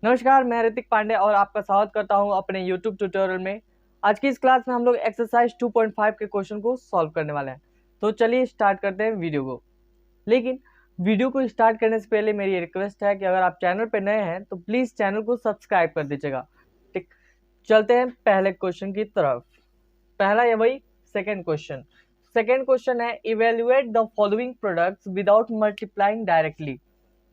नमस्कार, मैं ऋतिक पांडे और आपका स्वागत करता हूं अपने YouTube ट्यूटोरियल में। आज की इस क्लास में हम लोग एक्सरसाइज 2.5 के क्वेश्चन को सॉल्व करने वाले हैं। तो चलिए स्टार्ट करते हैं वीडियो को। लेकिन वीडियो को स्टार्ट करने से पहले मेरी रिक्वेस्ट है कि अगर आप चैनल पर नए हैं तो प्लीज़ चैनल को सब्सक्राइब कर दीजिएगा। ठीक, चलते हैं पहले क्वेश्चन की तरफ। पहला या वही सेकेंड क्वेश्चन है evaluate the following products without multiplying directly.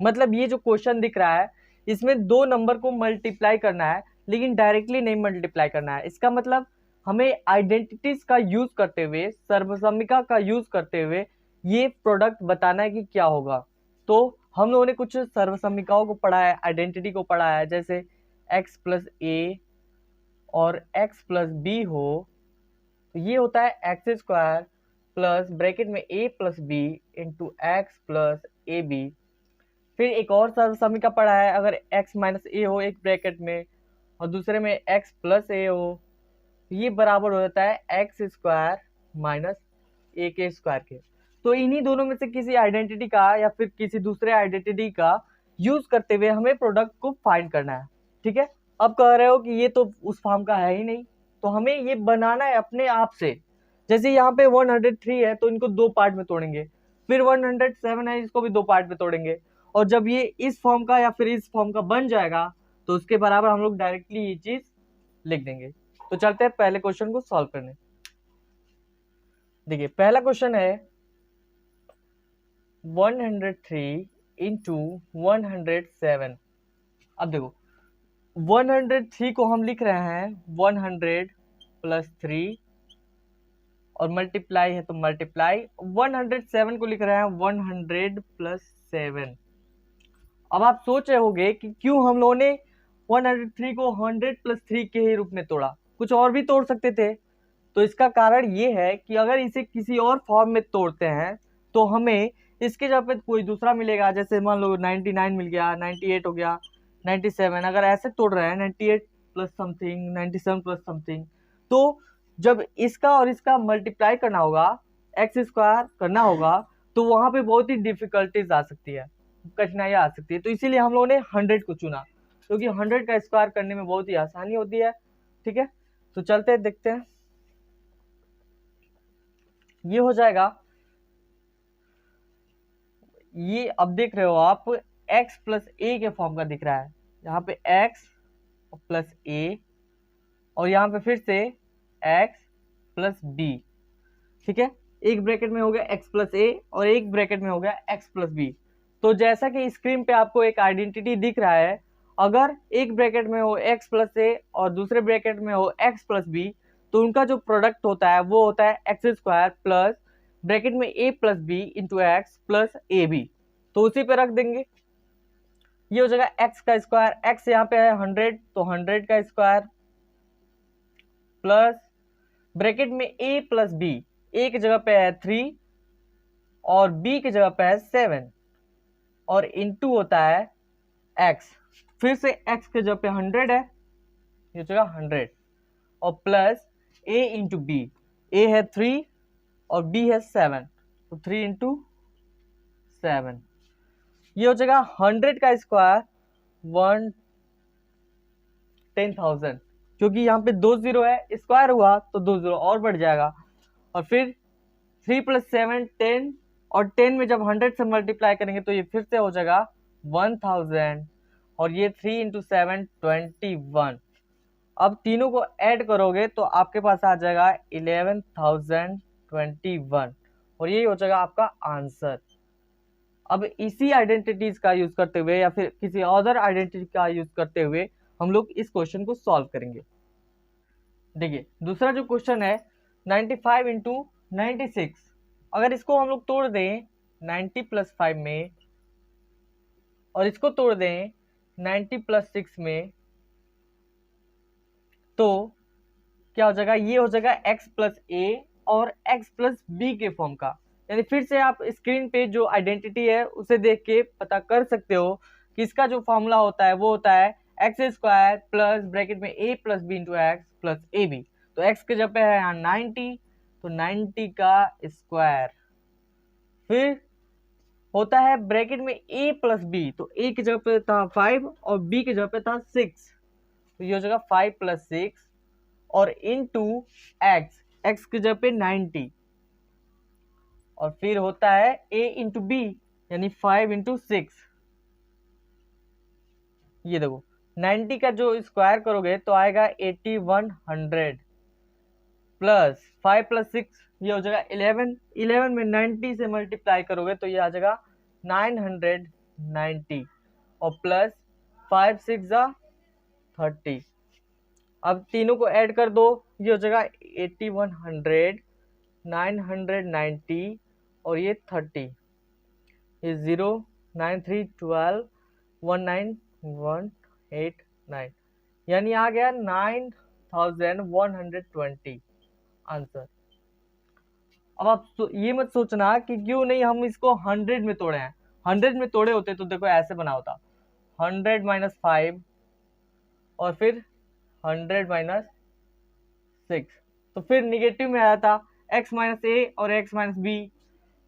मतलब ये जो क्वेश्चन दिख रहा है इसमें दो नंबर को मल्टीप्लाई करना है लेकिन डायरेक्टली नहीं मल्टीप्लाई करना है। इसका मतलब हमें आइडेंटिटीज का यूज करते हुए, सर्वसम्मिका का यूज करते हुए ये प्रोडक्ट बताना है कि क्या होगा। तो हम लोगों ने कुछ सर्वसम्मिकाओं को पढ़ा है, आइडेंटिटी को पढ़ा है, जैसे x प्लस ए और x प्लस बी हो तो ये होता है एक्स स्क्वायर प्लस ब्रैकेट में a plus B into X plus A B. फिर एक और सर्वसम्मिका पढ़ा है, अगर x माइनस ए हो एक ब्रैकेट में और दूसरे में x प्लस ए हो तो ये बराबर हो जाता है एक्स स्क्वायर माइनस ए के स्क्वायर के। तो इन्हीं दोनों में से किसी आइडेंटिटी का या फिर किसी दूसरे आइडेंटिटी का यूज करते हुए हमें प्रोडक्ट को फाइंड करना है। ठीक है, अब कह रहे हो कि ये तो उस फॉर्म का है ही नहीं, तो हमें ये बनाना है अपने आप से। जैसे यहाँ पे 103 है तो इनको दो पार्ट में तोड़ेंगे, फिर 107 है इसको भी दो पार्ट में तोड़ेंगे, और जब ये इस फॉर्म का या फिर इस फॉर्म का बन जाएगा तो उसके बराबर हम लोग डायरेक्टली ये चीज लिख देंगे। तो चलते हैं पहले क्वेश्चन को सॉल्व करने। देखिए पहला क्वेश्चन है 103 इंटू 107। अब देखो 103 को हम लिख रहे हैं 100 प्लस 3 और मल्टीप्लाई है तो मल्टीप्लाई। 107 को लिख रहे हैं 100 प्लस 7। अब आप सोच रहे होंगे कि क्यों हम लोगों ने 103 को 100 प्लस 3 के ही रूप में तोड़ा, कुछ और भी तोड़ सकते थे। तो इसका कारण ये है कि अगर इसे किसी और फॉर्म में तोड़ते हैं तो हमें इसके जगह पे कोई दूसरा मिलेगा। जैसे मान लो 99 मिल गया, 98 हो गया, 97। अगर ऐसे तोड़ रहे हैं 98 प्लस समथिंग, 97 प्लस समथिंग, तो जब इसका और इसका मल्टीप्लाई करना होगा, एक्स स्क्वायर करना होगा, तो वहां पे बहुत ही डिफिकल्टीज आ सकती है, कठिनाइयां आ सकती है। तो इसीलिए हम लोगों ने 100 को चुना, क्योंकि 100 का स्क्वायर करने में बहुत ही आसानी होती है। ठीक है, तो चलते हैं देखते हैं। ये हो जाएगा, ये अब देख रहे हो आप x प्लस ए के फॉर्म का दिख रहा है। यहाँ पे x प्लस ए और यहाँ पे फिर से x प्लस बी। ठीक है, एक ब्रैकेट में हो गया x प्लस ए और एक ब्रैकेट में हो गया x प्लस बी। तो जैसा कि स्क्रीन पे आपको एक आइडेंटिटी दिख रहा है, अगर एक ब्रैकेट में हो x प्लस ए और दूसरे ब्रैकेट में हो x प्लस बी तो उनका जो प्रोडक्ट होता है वो होता है एक्स स्क्वायर प्लस ब्रैकेट में a plus B into X plus A B. तो उसी पे रख देंगे, ये हो जाएगा x का स्क्वायर। x यहाँ पे है 100 तो 100 का स्क्वायर प्लस ब्रैकेट में a प्लस बी, a की जगह पे है 3 और b की जगह पे है 7 और इंटू होता है x। फिर से x की जगह पे 100 है, ये जगह 100 और plus a into B, a है 3 और b है 7 तो 3 इंटू 7। ये हो जाएगा 100 का स्क्वायर 10,000, क्योंकि यहाँ पे 2 जीरो है, स्क्वायर हुआ तो 2 जीरो और बढ़ जाएगा। और फिर 3 प्लस 7 10 और 10 में जब 100 से मल्टीप्लाई करेंगे तो ये फिर से हो जाएगा 1000 और ये 3 इंटू 7 21। अब तीनों को ऐड करोगे तो आपके पास आ जाएगा 11,021 और यही हो जाएगा आपका आंसर। अब इसी आइडेंटिटीज का यूज करते हुए या फिर किसी अदर आइडेंटिटी का यूज करते हुए हम लोग इस क्वेश्चन को सॉल्व करेंगे। देखिए दूसरा जो क्वेश्चन है 95 इंटू 96। अगर इसको हम लोग तोड़ दें 90 प्लस 5 में और इसको तोड़ दें 90 प्लस 6 में तो क्या हो जाएगा, ये हो जाएगा x प्लस ए और x प्लस बी के फॉर्म का। यानी फिर से आप स्क्रीन पे जो आइडेंटिटी है उसे देख के पता कर सकते हो कि इसका जो फॉर्मूला होता है वो होता है एक्स स्क्वायर प्लस ब्रैकेट में a plus B into X plus A B. तो x के जगह पे है यहाँ 90 तो 90 का स्क्वायर, फिर होता है ब्रैकेट में a प्लस बी, तो a की जगह पे था 5 और b की जगह पे था 6, तो ये हो जाएगा 5 प्लस 6 और इनटू x की जगह पे 90, और फिर होता है a इंटू बी यानी 5 इंटू 6। ये देखो 90 का जो स्क्वायर करोगे तो आएगा 8100 प्लस 5 प्लस 6 ये हो जाएगा 11, 11 में 90 से मल्टीप्लाई करोगे तो ये आ जाएगा 990 और प्लस 5 6 जा 30। अब तीनों को ऐड कर दो, ये हो जाएगा 8100, 990 और ये 30, ये 0 9 3 12 19189, यानी आ गया 9120 आंसर। अब आप ये मत सोचना कि क्यों नहीं हम इसको 100 में तोड़े हैं, 100 में तोड़े होते तो देखो ऐसे बना होता 100 माइनस 5 और फिर 100 माइनस 6, तो फिर निगेटिव में आया था x माइनस ए और x माइनस बी,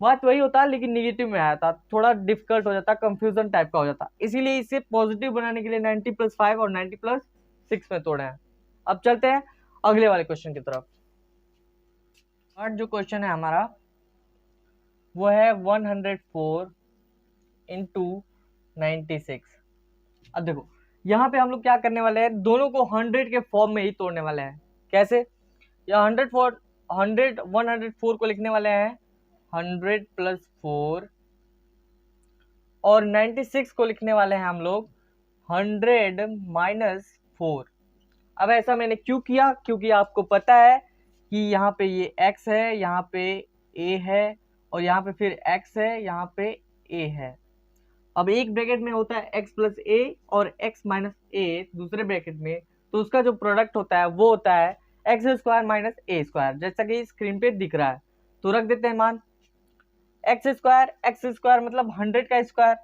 बात वही होता लेकिन निगेटिव में आया था, थोड़ा डिफिकल्ट हो जाता, कंफ्यूजन टाइप का हो जाता, इसीलिए इसे पॉजिटिव बनाने के लिए 90 प्लस 5 और 90 प्लस 6 में तोड़े हैं। अब चलते हैं अगले वाले क्वेश्चन की तरफ। थर्ड जो क्वेश्चन है हमारा वो है 104 इंटू 96। अब देखो यहाँ पे हम लोग क्या करने वाले हैं, दोनों को 100 के फॉर्म में ही तोड़ने वाले हैं। कैसे? या 104 को लिखने वाले हैं 100 प्लस 4 और 96 को लिखने वाले हैं हम लोग 100 माइनस 4। अब ऐसा मैंने क्यों किया, क्योंकि आपको पता है कि यहाँ पे ये x है, यहाँ पे a है और यहाँ पे फिर x है, यहाँ पे a है। अब एक ब्रैकेट में होता है x प्लस a और x माइनस a दूसरे ब्रैकेट में, तो उसका जो प्रोडक्ट होता है वो होता है एक्स स्क्वायर माइनस ए स्क्वायर, जैसा कि स्क्रीन पे दिख रहा है। तो रख देते हैं मान एक्स स्क्वायर मतलब 100 का स्क्वायर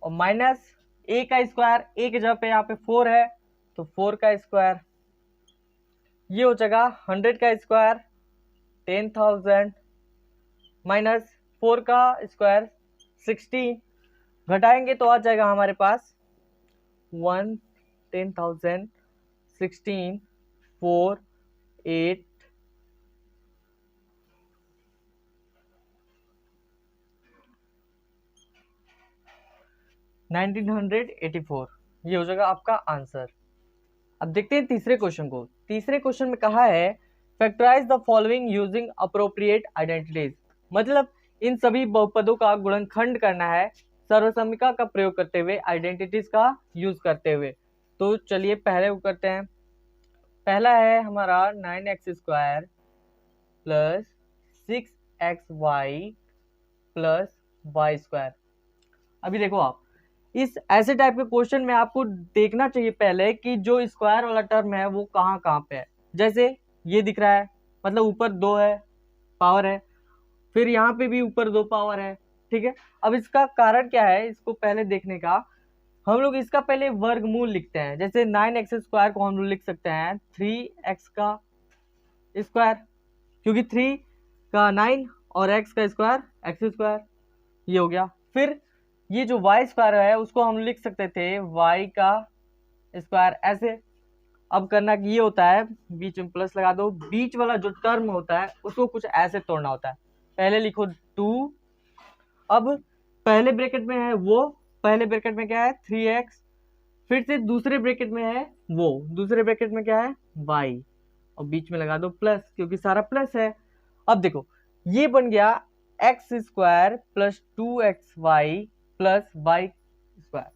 और माइनस ए का स्क्वायर, ए की जगह पे यहाँ पे 4 है तो 4 का स्क्वायर, ये हो जाएगा 100 का स्क्वायर 10,000 माइनस 4 का स्क्वायर 16, घटाएंगे तो आ जाएगा हमारे पास 1 10,000 16 4 8 1984, ये हो जाएगा आपका आंसर। अब देखते हैं तीसरे क्वेश्चन को। तीसरे क्वेश्चन में कहा है factorise the following using appropriate identities, मतलब इन सभी बहुपदों का गुणनखंड करना है सर्वसम्मिका का प्रयोग करते हुए, आइडेंटिटीज का यूज करते हुए। तो चलिए पहले वो करते हैं। पहला है हमारा 9x square plus 6xy plus Y square. अभी देखो आप इस ऐसे टाइप के क्वेश्चन में आपको देखना चाहिए पहले कि जो स्क्वायर वाला टर्म है वो कहाँ कहाँ पे है। जैसे ये दिख रहा है, मतलब ऊपर 2 है पावर है, फिर यहाँ पे भी ऊपर 2 पावर है, ठीक है। अब इसका कारण क्या है, इसको पहले देखने का हम लोग इसका पहले वर्गमूल लिखते हैं। जैसे 9x स्क्वायर को हम लोग लिख सकते हैं 3x का स्क्वायर, क्योंकि 3 का 9 और x का स्क्वायर x स्क्वायर, ये हो गया। फिर ये जो वाई स्क्वायर है उसको हम लिख सकते थे y का स्क्वायर ऐसे। अब करना कि ये होता है बीच में प्लस लगा दो, बीच वाला जो टर्म होता है उसको कुछ ऐसे तोड़ना होता है। पहले लिखो 2, अब पहले ब्रैकेट में है वो, पहले ब्रैकेट में क्या है 3x, फिर से दूसरे ब्रैकेट में है वो, दूसरे ब्रैकेट में क्या है y, और बीच में लगा दो प्लस क्योंकि सारा प्लस है। अब देखो ये बन गया X square plus 2xy plus Y square,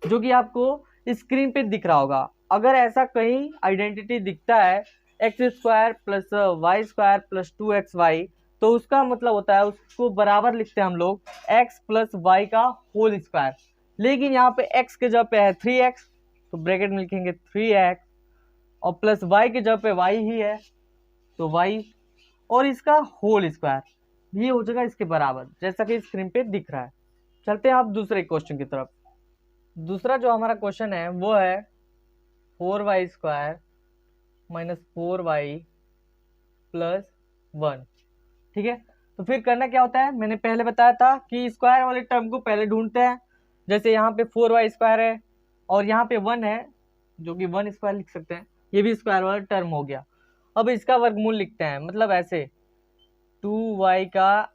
जो कि आपको स्क्रीन पे दिख रहा होगा। अगर ऐसा कहीं आइडेंटिटी दिखता है X square plus Y square plus 2xy, तो उसका मतलब होता है उसको बराबर लिखते हैं हम लोग x प्लस वाई का होल स्क्वायर। लेकिन यहाँ पे x के जगह पे है 3x, तो ब्रैकेट में लिखेंगे 3x और प्लस y के जगह पे y ही है तो y और इसका होल स्क्वायर, ये हो जाएगा इसके बराबर जैसा कि स्क्रीन पे दिख रहा है। चलते हैं आप दूसरे क्वेश्चन की तरफ। दूसरा जो हमारा क्वेश्चन है वो है 4y square minus 4y plus 1, ठीक है। तो फिर करना क्या होता है, मैंने पहले बताया था कि स्क्वायर वाले टर्म को पहले ढूंढते हैं। जैसे यहाँ पे 4y स्क्वायर है और यहाँ पे 1 है, जो कि 1 स्क्वायर लिख सकते हैं, ये भी स्क्वायर वाला टर्म हो गया। अब इसका वर्गमूल लिखते हैं, मतलब ऐसे 2y का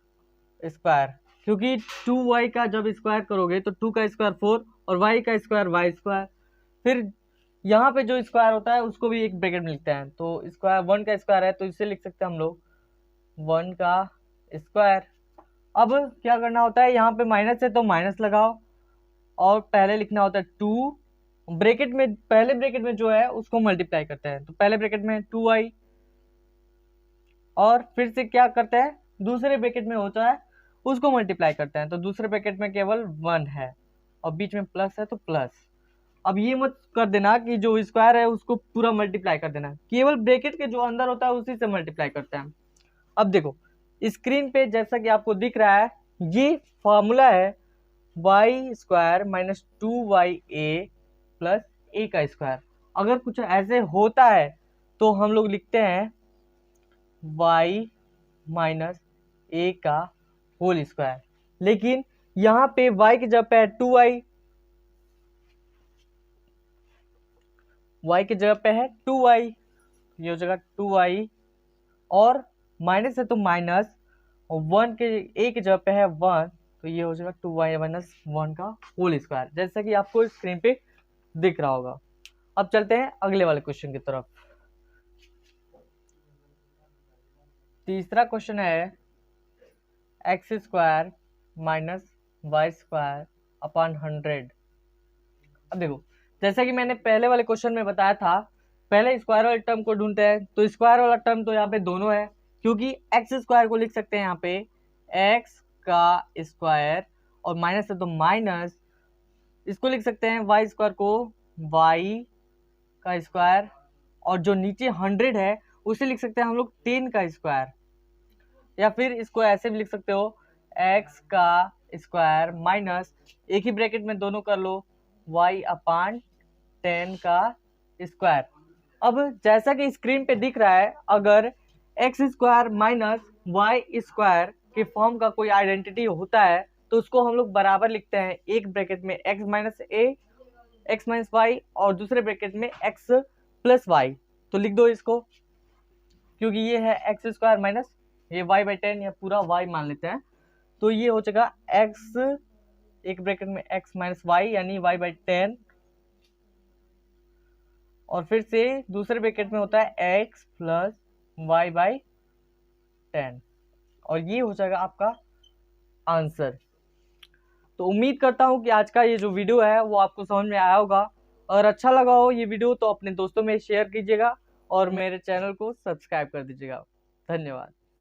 स्क्वायर, क्योंकि 2y का जब स्क्वायर करोगे तो 2 का स्क्वायर 4 और y का स्क्वायर y स्क्वायर। फिर यहाँ पे जो स्क्वायर होता है उसको भी एक ब्रैकेट में लिखते हैं, तो स्क्वायर 1 का स्क्वायर है तो इसे लिख सकते हैं हम लोग 1 का स्क्वायर। अब क्या करना होता है, यहाँ पे माइनस है तो माइनस लगाओ और पहले लिखना होता है 2 ब्रैकेट में, पहले ब्रैकेट में जो है उसको मल्टीप्लाई करते हैं, तो पहले ब्रैकेट में 2y और फिर से क्या करते हैं, दूसरे ब्रैकेट में होता है उसको मल्टीप्लाई करते हैं, तो दूसरे ब्रैकेट में केवल 1 है और बीच में प्लस है तो प्लस। अब ये मत कर देना कि जो स्क्वायर है उसको पूरा मल्टीप्लाई कर देना, केवल ब्रैकेट के जो अंदर होता है उसी से मल्टीप्लाई करते हैं। अब देखो स्क्रीन पे जैसा कि आपको दिख रहा है, ये फॉर्मूला है y square minus 2ya plus a का स्क्वायर। अगर कुछ ऐसे होता है तो हम लोग लिखते हैं y माइनस a का होल स्क्वायर, लेकिन यहाँ पे y की जगह पे है 2y, y की जगह पे है 2y, ये हो जाएगा 2y और माइनस है तो माइनस, और 1 के a की जगह पे है 1 तो ये हो जाएगा 2y माइनस 1 का होल स्क्वायर, जैसा कि आपको स्क्रीन पे दिख रहा होगा। अब चलते हैं अगले वाले क्वेश्चन की तरफ। तीसरा क्वेश्चन है X square minus Y square upon 100। अब देखो जैसा कि मैंने पहले वाले क्वेश्चन में बताया था, पहले स्क्वायर वाले टर्म को ढूंढते हैं, तो स्क्वायर वाला टर्म तो यहाँ पे दोनों है, क्योंकि एक्स स्क्वायर को लिख सकते हैं यहाँ पे एक्स का स्क्वायर और माइनस है तो माइनस, इसको लिख सकते हैं वाई स्क्वायर को वाई का स्क्वायर, और जो नीचे 100 है उसे लिख सकते हैं हम लोग 10 का स्क्वायर, या फिर इसको ऐसे भी लिख सकते हो एक्स का स्क्वायर माइनस, एक ही ब्रैकेट में दोनों कर लो, y अपान 10 का स्क्वायर। अब जैसा कि स्क्रीन पे दिख रहा है, अगर X square minus Y square के फॉर्म का कोई आइडेंटिटी होता है तो उसको हम लोग बराबर लिखते हैं, एक ब्रैकेट में x माइनस ए एक्स माइनस वाई और दूसरे ब्रैकेट में x प्लस वाई। तो लिख दो इसको, क्योंकि ये है एक्स स्क्वायर माइनस ये y बाई 10, या पूरा y मान लेते हैं, तो ये हो जाएगा x एक ब्रैकेट में x माइनस वाई यानी y बाई 10, और फिर से दूसरे ब्रैकेट में होता है x प्लस वाई बाई 10, और ये हो जाएगा आपका आंसर। तो उम्मीद करता हूँ कि आज का ये जो वीडियो है वो आपको समझ में आया होगा, और अच्छा लगा हो ये वीडियो तो अपने दोस्तों में शेयर कीजिएगा और मेरे चैनल को सब्सक्राइब कर दीजिएगा। धन्यवाद।